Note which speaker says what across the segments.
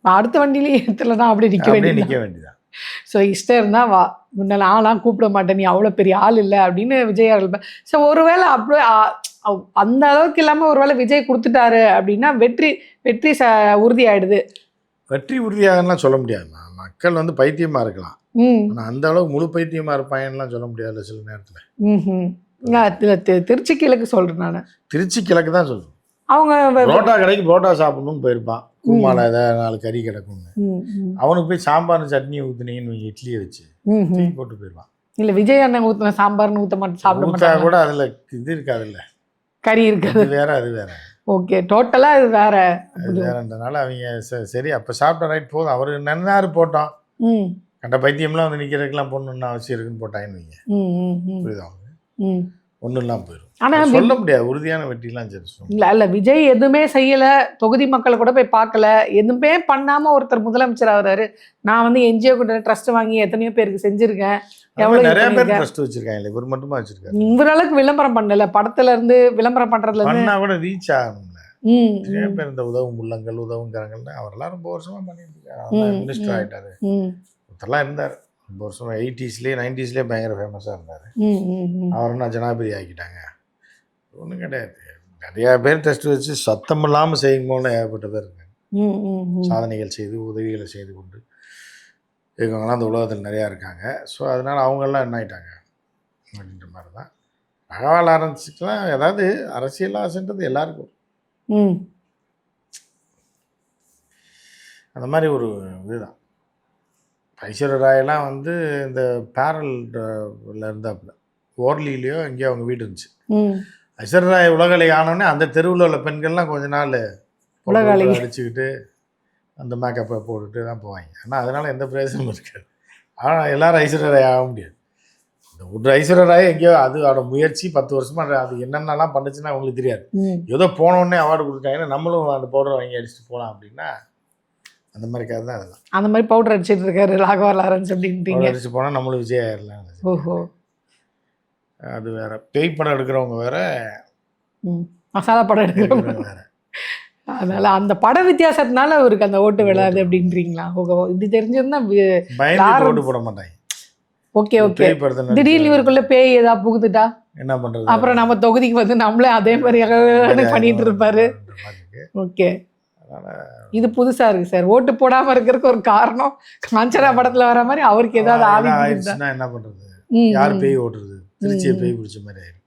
Speaker 1: அடுத்த வண்டியிலே ஏற்றலைன்னா அப்படியே நிற்க
Speaker 2: வேண்டியதான்.
Speaker 1: ஸோ இஷ்டம் இருந்தால் வா, முன்ன நான்லாம் கூப்பிட மாட்டேன், நீ அவ்வளோ பெரிய ஆள் இல்லை அப்படின்னு விஜய் அவர்கள். ஸோ ஒருவேளை அப்படியே அந்த அளவுக்கு இல்லாமல் ஒருவேளை விஜய் கொடுத்துட்டாரு அப்படின்னா வெற்றி உறுதியாயிடுது.
Speaker 2: வெற்றி உறுதியாகலாம் சொல்ல முடியாது. மக்கள் வந்து பைத்தியமாக இருக்கலாம், ஆனால் அந்த அளவுக்கு முழு பைத்தியமாக இருப்பாங்கலாம் சொல்ல முடியாது சில நேரத்தில்.
Speaker 1: திருச்சி கிழக்கு சொல்கிறேன் நான்.
Speaker 2: திருச்சி கிழக்கு தான் சொல்கிறேன்.
Speaker 1: அவங்க
Speaker 2: புரோட்டா கடைக்கு புரோட்டா சாப்பிடணும்னு போயிருப்பான், குருமாவில் ஏதாவது 4 கறி கிடக்கும்னு. அவனுக்கு போய் சாம்பார் சட்னி ஊற்றுனீங்கன்னு இட்லியை வச்சு போட்டு போயிடுவான்.
Speaker 1: இல்லை விஜய் அண்ணன் ஊற்றின சாம்பார்னு ஊற்ற மாட்டேன், சாப்பிட மாட்டேன்
Speaker 2: கூட. அதில் இது இருக்காது, இல்லை
Speaker 1: கறி இருக்காது,
Speaker 2: வேற அது வேற.
Speaker 1: ஓகே, டோட்டலாக இது வேற
Speaker 2: வேறன்றனால அவங்க சரி அப்போ சாப்பிட்ட ரைட் போதும். அவர் நன்னாரு போட்டோம், கண்ட பைத்தியம்லாம் வந்து நிற்கிறதுக்கெல்லாம் பொண்ணுன்னு அவசியம் இருக்குன்னு போட்டாங்கன்னு வைங்க, புரியுதா? ஒன்றும் இல்லாமல் போயிடும். ஆனால் சொல்ல முடியாது உறுதியான வெற்றிலாம். சரி
Speaker 1: இல்லை விஜய் எதுவுமே செய்யலை, தொகுதி மக்களை கூட போய் பார்க்கல, எதுவுமே பண்ணாமல் ஒருத்தர் முதலமைச்சர் ஆகுறாரு. நான் வந்து என்ஜிஓ கூட ட்ரஸ்ட் வாங்கி எத்தனையோ பேருக்கு செஞ்சுருக்கேன், எவ்வளோ
Speaker 2: நிறைய பேர் ட்ரஸ்ட் வச்சிருக்காங்க, இவர் மட்டுமா வச்சிருக்காரு?
Speaker 1: இவரளவுக்கு விளம்பரம் பண்ணல, படத்துல இருந்து விளம்பரம் பண்றதுல
Speaker 2: இருந்து கூட ரீச் ஆகணும்ல. நிறைய பேர் இந்த உதவும் உள்ளங்கள் உதவுங்கிறாங்கன்னு அவரெல்லாம் ரொம்ப வருஷமா பண்ணிட்டு இருக்காரு. மினிஸ்டர் ஆகிட்டாரு, ஒருத்தரெல்லாம் இருந்தார் ரொம்ப வருஷம், 80ஸ்லேயே 90ஸ்லேயே பயங்கர ஃபேமஸாக இருந்தார். அவரை ஜனாதிபதி ஆக்கிட்டாங்க. ஒன்றும் கிடையாது, நிறையா பேர் டெஸ்ட் வச்சு சத்தம் இல்லாமல் செய்யும் போல ஏகப்பட்ட பேர் இருக்காங்க, சாதனைகள் செய்து உதவிகளை செய்து கொண்டு இருக்கவங்களாம் அந்த உலகத்தில் நிறையா இருக்காங்க. ஸோ அதனால் அவங்கெல்லாம் என்ன ஆகிட்டாங்க அப்படின்ற மாதிரி தான். தகவல் ஆரம்பிச்சுக்கலாம். ஏதாவது அரசியல் ஆசைன்றது எல்லாருக்கும் அந்த மாதிரி ஒரு இதுதான். ஐஸ்வர்யா ராயெல்லாம் வந்து இந்த பேரலில் இருந்தாப்புல, ஓர்லிலேயோ எங்கேயோ அவங்க வீடு இருந்துச்சு. ஐஸ்வர்யா ராய் உலகலை ஆனோடனே அந்த தெருவில் உள்ள பெண்கள்லாம் கொஞ்ச நாள் உலகாலை அடிச்சுக்கிட்டு அந்த மேக்கப்பை போட்டுட்டு தான் போவாங்க. ஆனால் அதனால் எந்த பிரயோஜனமும் இருக்காது. ஆனால் எல்லோரும் ஐஸ்வர்யா ராய் ஆக முடியாது. இந்த ஒரு ஐஸ்வர்யா ராய் எங்கேயோ அதோட முயற்சி 10 வருஷமாக அது என்னென்னலாம் பண்ணுச்சுன்னா அவங்களுக்கு தெரியாது. ஏதோ போனோடனே அவார்டு கொடுத்தாங்கன்னா நம்மளும் அந்த பவுடர் வாங்கி அடிச்சுட்டு போகலாம் அப்படின்னா அந்த மாதிரி கதை தான் அதெல்லாம்.
Speaker 1: அந்த மாதிரி பவுடர் அடிச்சுட்டு இருக்காரு ராகவா லாரன்ஸ் அப்படின்ட்டு
Speaker 2: அடிச்சு போனால் நம்மளும் விஜய் ஆயிடலாம்.
Speaker 1: ஓஹோ,
Speaker 2: அது வேற. பேய் படம் எடுக்கிறவங்க வேற,
Speaker 1: மசாலா படம் எடுக்கிறவங்க வேற. அதனால அந்த பட வித்தியாசத்தினால அவருக்கு அந்த ஓட்டு விழாது அப்படின்றீங்களா? இப்படி தெரிஞ்சிருந்தா
Speaker 2: பயந்து ஓட்டு போட மாட்டாங்க.
Speaker 1: ஓகே ஓகே, திடீர்னு இவருக்குள்ள பேய் ஏதாவது புகுதுட்டா
Speaker 2: என்ன பண்றது?
Speaker 1: அப்புறம் நம்ம தொகுதிக்கு வந்து நம்மளே அதே மாதிரி பண்ணிட்டு இருப்பாரு. ஓகே, இது புதுசா இருக்கு சார். ஓட்டு போடாம இருக்கிறதுக்கு ஒரு காரணம் காஞ்சனா படத்துல வர மாதிரி அவருக்கு ஏதாவது ஆவிச்சுன்னா
Speaker 2: என்ன பண்றது? யார் பேய் ஓட்டுறது? திருச்சியை பேய் பிடிச்ச மாதிரி ஆயிடும்.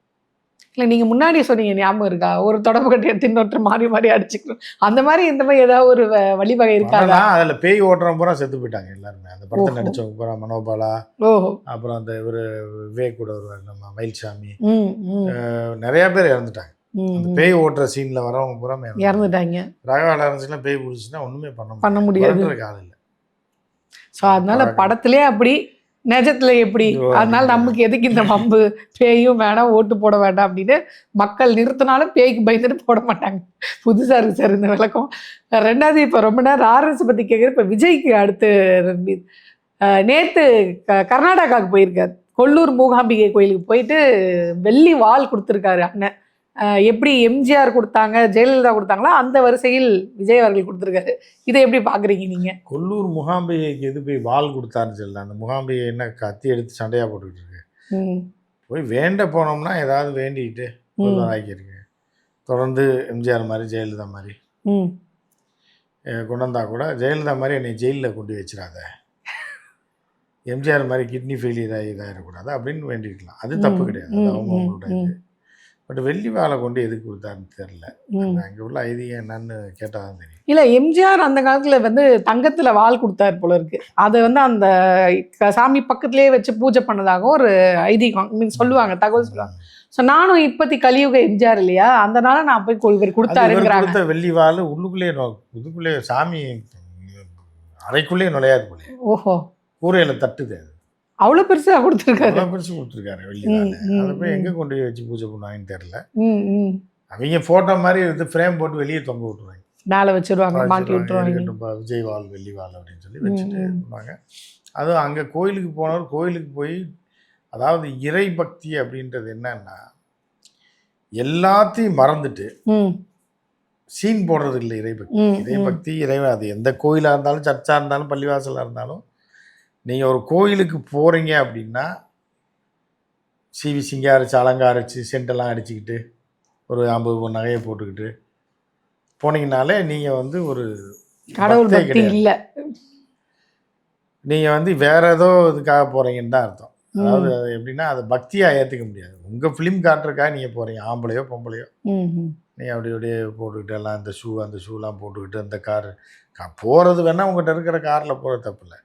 Speaker 1: இல்லை நீங்கள் முன்னாடி சொன்னீங்க, ஞாபகம் இருக்கா? ஒரு தொடர்பு கட்டி எடுத்து இன்னொருத்தர் மாறி மாறி அடிச்சுக்கணும், அந்த மாதிரி இந்த மாதிரி ஏதாவது ஒரு வழிவகை இருக்காதா?
Speaker 2: அதில் பேய் ஓட்டுறவங்க பூரா செத்து போயிட்டாங்க எல்லாருமே. அந்த படத்தை நடிச்சவங்க பூரா மனோபாலா, அப்புறம் அந்த ஒரு விவேக் கூட வருவார் நம்ம மயில்சாமி, நிறைய பேர் இறந்துட்டாங்க. அந்த பேய் ஓட்டுற சீன்ல வரவங்க பூரா
Speaker 1: இறந்துட்டாங்க.
Speaker 2: ராகவா லாரன்ஸ்லாம் பேய் பிடிச்சுன்னா ஒன்றுமே
Speaker 1: பண்ண முடியாது
Speaker 2: காலம் இல்லை.
Speaker 1: ஸோ அதனால படத்திலே அப்படி, நிஜத்துல எப்படி? அதனால நமக்கு எதுக்கு இந்த வம்பு? பேயும் வேணாம், ஓட்டு போட வேண்டாம் அப்படின்னு மக்கள் நிறுத்தினாலும் பேய்க்கு பயந்துட்டு போட மாட்டாங்க. புதுசாக இருக்குது சார் இந்த விளக்கம். ரெண்டாவது, இப்போ ரொம்ப நேரம் ஆர்எஸ் பற்றி கேட்குற, இப்போ விஜய்க்கு அடுத்து நேற்று கர்நாடகாவுக்கு போயிருக்காரு. கொல்லூர் மூகாம்பிகை கோயிலுக்கு போயிட்டு வெள்ளி வால் கொடுத்துருக்காரு அண்ணன். எப்படி எம்ஜிஆர் கொடுத்தாங்க, ஜெயலலிதா கொடுத்தாங்களா, அந்த வரிசையில் விஜய் அவர்கள் கொடுத்துருக்காரு. இதை எப்படி பார்க்குறீங்க நீங்கள்?
Speaker 2: கொல்லூர் முகாம்பிகைக்கு எது போய் வால் கொடுத்தாருன்னு சொல்லல, அந்த முகாம்பிகை என்ன கத்தி எடுத்து சண்டையாக போட்டுக்கிட்டு இருக்கு. போய் வேண்ட போனோம்னா ஏதாவது வேண்டிக்கிட்டு ஆக்கியிருக்கு. தொடர்ந்து எம்ஜிஆர் மாதிரி ஜெயலலிதா மாதிரி கொண்டு வந்தால் கூட, ஜெயலலிதா மாதிரி என்னை ஜெயிலில் கொண்டு வச்சிடாத, எம்ஜிஆர் மாதிரி கிட்னி ஃபெயிலியர் இதாகிடக்கூடாது அப்படின்னு வேண்டிக்கலாம். அது தப்பு கிடையாது, அது அவங்களோட இது. பட் வெள்ளி வாழை கொண்டு எதுக்கு கொடுத்தாருன்னு தெரில. அங்கே உள்ள ஐதீகம் என்னன்னு கேட்டால் தான் தெரியும்.
Speaker 1: இல்லை, எம்ஜிஆர் அந்த காலத்தில் வந்து தங்கத்தில் வால் கொடுத்தாரு போல இருக்கு. அதை வந்து அந்த சாமி பக்கத்துலேயே வச்சு பூஜை பண்ணதாகவும் ஒரு ஐதீகம் சொல்லுவாங்க, தகவல் சொல்லுவாங்க. ஸோ நானும் இப்போத்தி கலியுக எம்ஜிஆர் இல்லையா, அதனால நான் போய் இவர் கொடுத்தாருங்கிறாங்க.
Speaker 2: வெள்ளி வாள் உள்ளுக்குள்ளே சாமி அறைக்குள்ளேயே நுழையாது போல.
Speaker 1: ஓஹோ,
Speaker 2: கூரையில் தட்டுது. அது
Speaker 1: அவ்வளோ பெருசாக கொடுத்துருக்காரு.
Speaker 2: அவ்வளோ பெருசு கொடுத்துருக்காரு வெள்ளி வாள். அதை போய் எங்கே கொண்டு போய் வச்சு பூஜை பண்ணுவாங்கன்னு தெரில. அவங்க ஃபோட்டோ மாதிரி எடுத்து ஃப்ரேம் போட்டு வெளியே தொங்க விட்டுருவாங்க,
Speaker 1: மேலே வச்சுருவாங்க, மாட்டி விட்டுருவாங்க.
Speaker 2: விஜய் வால் வெள்ளி வாள் அப்படின்னு சொல்லி வச்சுட்டு பண்ணுவாங்க. அதுவும் அங்கே கோயிலுக்கு போனவர் கோயிலுக்கு போய், அதாவது இறை பக்தி அப்படின்றது என்னன்னா எல்லாத்தையும் மறந்துட்டு சீன் போடுறது இல்லை இறைபக்தி. இறைபக்தி இறைவன் அது எந்த கோயிலாக இருந்தாலும் சர்ச்சாக இருந்தாலும் பள்ளிவாசலாக இருந்தாலும் நீங்கள் ஒரு கோயிலுக்கு போகிறீங்க அப்படின்னா சீவி சிங்காரிச்சு அலங்காரிச்சு சென்டெல்லாம் அடிச்சுக்கிட்டு ஒரு 50 நகையை போட்டுக்கிட்டு போனீங்கனாலே நீங்கள் வந்து ஒரு
Speaker 1: கடவுள் பக்தி இல்லை,
Speaker 2: நீங்கள் வந்து வேற ஏதோ இதுக்காக போகிறீங்கன்னு தான் அர்த்தம். அதாவது அது எப்படின்னா அது பக்தியாக ஏற்றுக்க முடியாது. உங்கள் ஃபிலிம் காட்டுறதுக்காக நீங்கள் போகிறீங்க, ஆம்பளையோ பொம்பளையோ நீங்கள் அப்படி அப்படியே போட்டுக்கிட்டு எல்லாம் இந்த அந்த ஷூலாம் போட்டுக்கிட்டு அந்த கார் போகிறது வேணால் உங்கள்கிட்ட இருக்கிற காரில் போகிறது தப்பு இல்லை.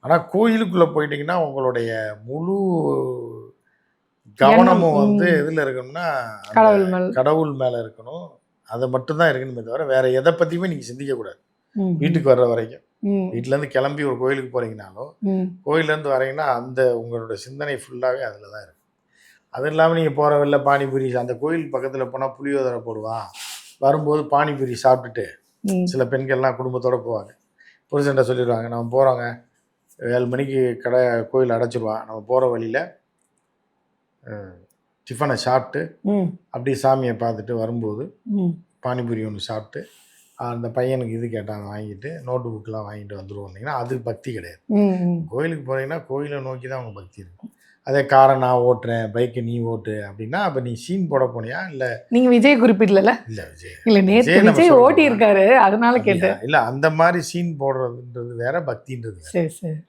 Speaker 2: ஆனால் கோயிலுக்குள்ளே போயிட்டீங்கன்னா உங்களுடைய முழு கவனமும் வந்து எதில் இருக்கணும்னா கடவுள் மேலே இருக்கணும். அதை மட்டும்தான் இருக்கணுமே தவிர வேறு எதை பற்றியுமே நீங்கள் சிந்திக்கக்கூடாது. வீட்டுக்கு வர்ற வரைக்கும் வீட்டிலேருந்து கிளம்பி ஒரு கோயிலுக்கு போகிறீங்கனாலும் கோயிலேருந்து வரீங்கன்னா அந்த உங்களோட சிந்தனை ஃபுல்லாகவே அதில் தான் இருக்கும். அது இல்லாமல் நீங்கள் போகிற வெளில பானிபூரி அந்த கோயில் பக்கத்தில் போனால் புளியோதரை போடுவான், வரும்போது பானிபூரி சாப்பிட்டுட்டு சில பெண்கள்லாம் குடும்பத்தோடு போவாங்க. புருஷன்ட்ட சொல்லிடுவாங்க, நம்ம போகிறோங்க 7 மணிக்கு கடை கோயில் அடைச்சிடுவான், நம்ம போகிற வழியில் டிஃபனை சாப்பிட்டு அப்படியே சாமியை பார்த்துட்டு வரும்போது பானிபூரி ஒன்று சாப்பிட்டு அந்த பையனுக்கு இது கேட்டாங்க வாங்கிட்டு நோட்டு புக்கெலாம் வாங்கிட்டு வந்துடுவோம்னீங்கன்னா அது பக்தி கிடையாது. கோயிலுக்கு போகிறீங்கன்னா கோயிலை நோக்கி தான் அவங்க பக்தி இருக்கும். அதே காரை நான் ஓட்டுறேன், பைக்கை நீ ஓட்டு அப்படின்னா அப்போ நீ சீன் போட போனியா? இல்லை நீங்கள் விஜய் குறிப்பிடல? இல்லை விஜய் இல்லை, நேற்று விஜய் ஓட்டி இருக்காரு அதனால கேட்டேன். இல்லை அந்த மாதிரி சீன் போடுறதுன்றது வேற, பக்தின்றது. சரி சரி.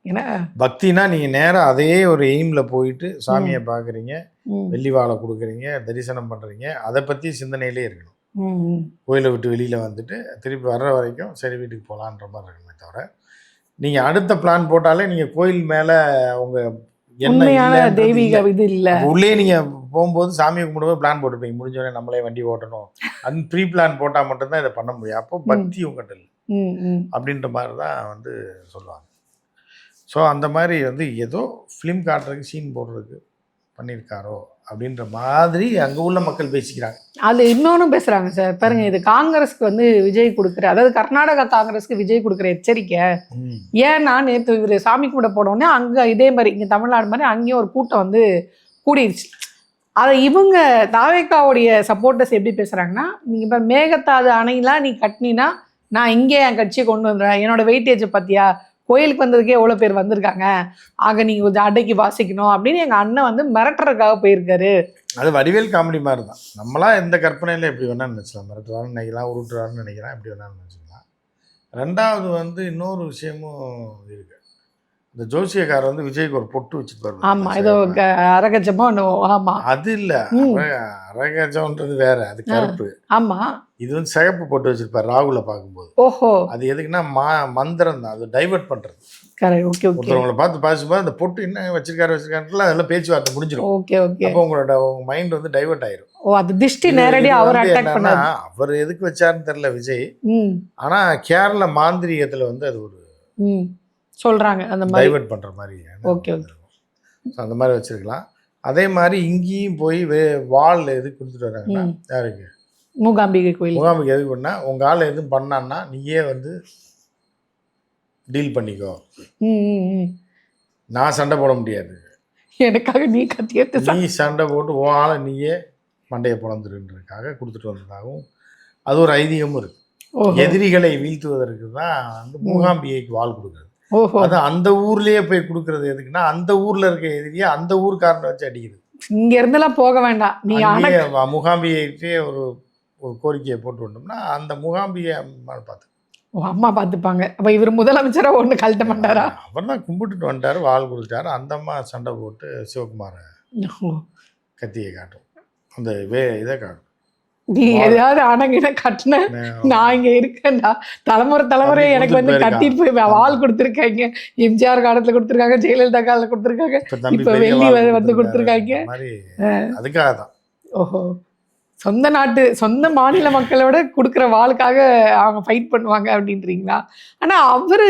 Speaker 2: ஏன்னா பக்தினா நீங்கள் நேராக அதே ஒரு எய்மில் போயிட்டு சாமியை பார்க்குறீங்க, வெள்ளி வாழை கொடுக்குறீங்க, தரிசனம் பண்ணுறீங்க, அதை பற்றி சிந்தனையிலே இருக்கணும். கோயிலை விட்டு வெளியில் வந்துட்டு திருப்பி வர்ற வரைக்கும் சரி வீட்டுக்கு போகலான்ற மாதிரி இருக்கணுமே தவிர நீங்கள் அடுத்த பிளான் போட்டாலே நீங்கள் கோயில் மேலே உங்கள் என்ன தெய்வீக இது இல்லை. உள்ளே நீங்கள் போகும்போது சாமியை கும்பிடும்போது பிளான் போட்டுப்பீங்க, முடிஞ்சோடனே நம்மளே வண்டி ஓட்டணும் அந்த ப்ரீ பிளான் போட்டால் மட்டும்தான் இதை பண்ண முடியும். அப்போ பக்தி உங்கள்கிட்ட இல்லை அப்படின்ற மாதிரி தான் வந்து சொல்லுவாங்க. ஸோ அந்த மாதிரி வந்து ஏதோ ஃபிலிம் காட்டுறதுக்கு சீன் போடுறதுக்கு பண்ணியிருக்காரோ அப்படின்ற மாதிரி அங்கே உள்ள மக்கள் பேசிக்கிறாங்க. அது இன்னொன்று பேசுகிறாங்க சார் பாருங்க, இது காங்கிரஸ்க்கு வந்து விஜய் கொடுக்குற, அதாவது கர்நாடகா காங்கிரஸ்க்கு விஜய் கொடுக்குற எச்சரிக்கை. ஏன்னா நேற்று இவர் சாமி கும்பிட போனோடனே அங்கே இதே மாதிரி இங்கே தமிழ்நாடு மாதிரி அங்கேயும் ஒரு கூட்டம் வந்து கூடிடுச்சு. அதை இவங்க தாவேக்காவுடைய சப்போர்ட்டர்ஸ் எப்படி பேசுகிறாங்கன்னா, நீங்கள் இப்போ மேகதாது அணையெல்லாம் நீ கட்டினா நான் இங்கே என் கட்சியை கொண்டு வந்துடுறேன், என்னோட வெயிட்டேஜை பார்த்தியா, கோயிலுக்கு வந்ததுக்கே எவ்வளோ பேர் வந்திருக்காங்க, ஆக நீங்கள் கொஞ்சம் அடைக்கி வாசிக்கணும் அப்படின்னு எங்கள் அண்ணன் வந்து மிரட்டுறதுக்காக போயிருக்காரு. அது வடிவேல் காமெடி மாதிரி தான். நம்மளாம் எந்த கற்பனையில் எப்படி வேணாலும் நினச்சிக்கலாம், மிரட்டுறாருன்னு நினைக்கலாம், உருட்டுறாருன்னு நினைக்கலாம், எப்படி வேணாலும் நினச்சிக்கலாம். ரெண்டாவது வந்து இன்னொரு விஷயமும் இருக்குது. இந்த ஜோசியக்காரர் வந்து விஜய்க்கு ஒரு பொட்டு வச்சுருப்பாரு. ஆமாம், ஏதோ அரகஜமோ. ஆமாம், அது இல்லை, அரகஜம்ன்றது வேற, அது கருப்பு. ஆமாம், இது வந்து சிகப்பு போட்டு வச்சிருப்பாரு ராகுல பார்க்கும்போது. ஓஹோ, அது எதுக்குன்னா மந்திரம் தான், அது டைவர்ட் பண்றது. ஒருத்தவங்களை பார்த்து பேசும்போது அந்த பொட்டு என்ன வச்சிருக்காரு அதெல்லாம் பேச்சுவார்த்தை முடிஞ்சிடும். அப்போ உங்களோட மைண்ட் வந்து டைவர்ட் ஆயிரும். ஓ, அது திருஷ்டி நேரடியா அவர் அட்டாக் பண்ணாரு. அவர் எதுக்கு வச்சாருன்னு தெரியல விஜய். ஆனா கேரள மாந்திரீகத்துல வந்து அது ஒரு சொல்றாங்க அந்த மாதிரி டைவர்ட் பண்ற மாதிரி. ஓகே, அந்த மாதிரி வச்சிருக்கலாம். அதே மாதிரி இங்கேயும் போய் வால் எதுக்கு கொடுத்துட்டு வராங்கன்னா யாருக்கு, மூகாம்பிகை கோயில். மூகாம்பிகை எதுக்கு பண்ணா, உங்கள் ஆள் எதுவும் பண்ணான்னா நீயே வந்து டீல் பண்ணிக்கோ, நான் சண்டை போட முடியாது, எனக்காக நீ கத்தியத்து நீ சண்டை போட்டு உன் ஆளை நீயே மண்டையை பிளந்துருன்றதுக்காக கொடுத்துட்டு வந்ததாகவும் அது ஒரு ஐதீகமும் இருக்கு. எதிரிகளை வீழ்த்துவதற்கு தான் வந்து மூகாம்பிகைக்கு வாள் கொடுக்குறது. அது அந்த ஊர்லேயே போய் கொடுக்கறது எதுக்குன்னா, அந்த ஊரில் இருக்க எதிரியை அந்த ஊர்க்காரனை வச்சு அடிக்கிறது. இங்க இருந்தெல்லாம் போக வேண்டாம், நீ மூகாம்பிகைக்கே ஒரு கோரிக்கையை போட்டு விட்டோம்னா அந்த மூகாம்பிகை பார்த்து அம்மா பார்த்துப்பாங்க. அப்போ இவர் முதலமைச்சராக ஒன்று கழட்ட மாட்டாரா? அவர் தான் கும்பிட்டுட்டு வந்துட்டார், வாள் கொடுத்தாரு. அந்த அம்மா சண்டை போட்டு சிவகுமாரை கத்தியை காட்டும், அந்த இதை காட்டும். நீ ஏதாவது ஆனங்கிட்ட கட்டின நான் இங்கே இருக்கேன்டா, தலைமுறை எனக்கு வந்து கட்டிட்டு போய் வாள் கொடுத்துருக்காங்க. எம்ஜிஆர் காலத்தில் கொடுத்துருக்காங்க, ஜெயலலிதா காலத்தில் கொடுத்துருக்காங்க, இப்போ வெள்ளி வந்து கொடுத்துருக்காங்க. அதுக்காக தான். ஓஹோ, சொந்த நாட்டு சொந்த மாநில மக்களோட கொடுக்குற வாளுக்காக அவங்க ஃபைட் பண்ணுவாங்க அப்படின்றீங்களா? ஆனால் அவர்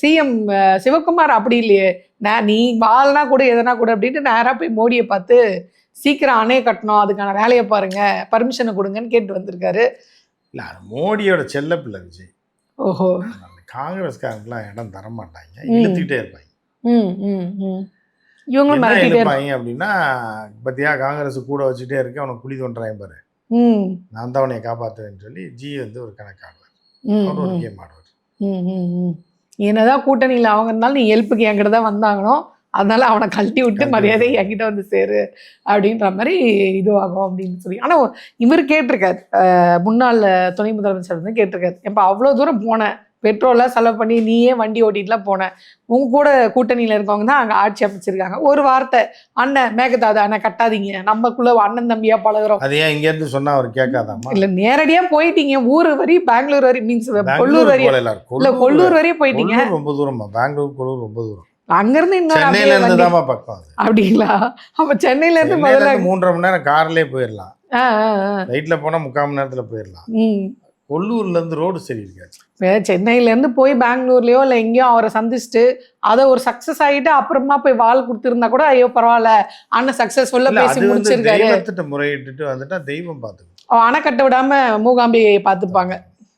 Speaker 2: சிஎம் சிவகுமார் அப்படி இல்லையே, நீ வாள்னா கூட எதனா கூட அப்படின்ட்டு நேராக போய் மோடியை பார்த்து சீக்கிரம் அணை கட்டணும், அதுக்கான வேலையை பாருங்க, பர்மிஷனை கொடுங்கன்னு கேட்டு வந்திருக்காரு. இல்லை, மோடியோட செல்ல பிள்ளை விஜய். ஓஹோ, காங்கிரஸ்காரங்களாம் இடம் தர மாட்டாங்க, இழுத்துக்கிட்டே இருப்பாங்க. இவங்களும் மிரட்டிட்டே இருப்பாங்க. அப்படின்னா பத்தியா காங்கிரஸ் கூட வச்சுட்டே இருக்கு, அவனை குழி தோன்றாங்க பாரு. நான் தான் உன்னை காப்பாற்றுவேன்னு சொல்லி ஜி வந்து ஒரு கணக்காடுவார், அவர் ஒரு கேம் ஆடுவார்.
Speaker 1: என்னதான் கூட்டணியில் அவங்க இருந்தாலும் நீ ஹெல்ப்புக்கு என்கிட்ட தான் வந்தாங்கனோ, அதனால அவனை கழட்டி விட்டு மரியாதை என்கிட்ட வந்து சேரு அப்படின்ற மாதிரி இதுவாகும் அப்படின்னு சொல்லி. ஆனால் இவர் கேட்டிருக்காரு, முன்னாள் துணை முதலமைச்சர் வந்து கேட்டிருக்காரு, எப்போ அவ்வளோ தூரம் போனேன், பெட்ரோல்லாம் செலவு பண்ணி நீயே வண்டி ஓட்டிட்டுலாம் போனேன், உங்க கூட கூட்டணியில் இருக்கவங்க தான் அங்கே ஆட்சி அமைச்சிருக்காங்க, ஒரு வார்த்தை அண்ணன் மேகதாது அண்ணன் கட்டாதீங்க, நம்மக்குள்ள அண்ணன் தம்பியா பழகுறோம்,
Speaker 2: அது ஏன் இங்கேருந்து சொன்னால் அவர் கேட்காதாமா?
Speaker 1: இல்லை நேரடியாக போயிட்டீங்க ஊர் வரி, பெங்களூர் வரி, மீன்ஸ் கொல்லூர் வரி, இல்லை கொல்லூர் வரையே போயிட்டீங்க.
Speaker 2: ரொம்ப தூரமா, பெங்களூர் கொல்லூர் ரொம்ப தூரம்,
Speaker 1: அங்கிருந்து
Speaker 2: சென்னையில இருந்து தான் பக்கம்.
Speaker 1: அப்படிங்களா? அப்ப சென்னையில இருந்து முதல்ல
Speaker 2: 3.5 மணி நேரம் கார்லயே போயிடலாம், ரைட்ல போனா 3/4 மணி நேரத்துல போயிடலாம். கொல்லூர்ல இருந்து ரோடு சரி இருக்காது.
Speaker 1: சென்னையில இருந்து போய் பெங்களூர்லயோ இல்லை எங்கேயோ அவரை சந்திச்சுட்டு அதை ஒரு சக்சஸ் ஆகிட்டு அப்புறமா போய் வால் கொடுத்துருந்தா கூட ஐயோ பரவாயில்ல அண்ணன் சக்சஸ்ஃபுல்லா பேசி முடிச்சிருக்காரு.
Speaker 2: தெய்வத்திட்ட முறையிட்டு வந்துட்டா தெய்வம் பார்த்துக்கும்,
Speaker 1: அணைக்கட்ட விடாம மூகாம்பிகையை பார்த்துப்பாங்க.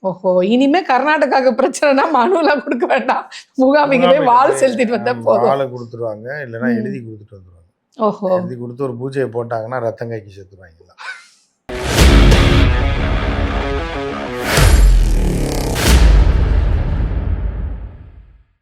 Speaker 1: ஓஹோ, இனிமே கர்நாடகாவுக்கு பிரச்சனைனா மனுலாம் கொடுக்க வேண்டாம், மூகாம்பிகை போய் வால் செலுத்திட்டு வந்தா போதும்.
Speaker 2: வாழை கொடுத்துருவாங்க, இல்லைன்னா எழுதி கொடுத்துட்டு வந்துருவாங்க.
Speaker 1: ஓஹோ,
Speaker 2: எழுதி கொடுத்து ஒரு பூஜையை போட்டாங்கன்னா ரத்தம் கைக்கு சேர்த்துருவாங்க.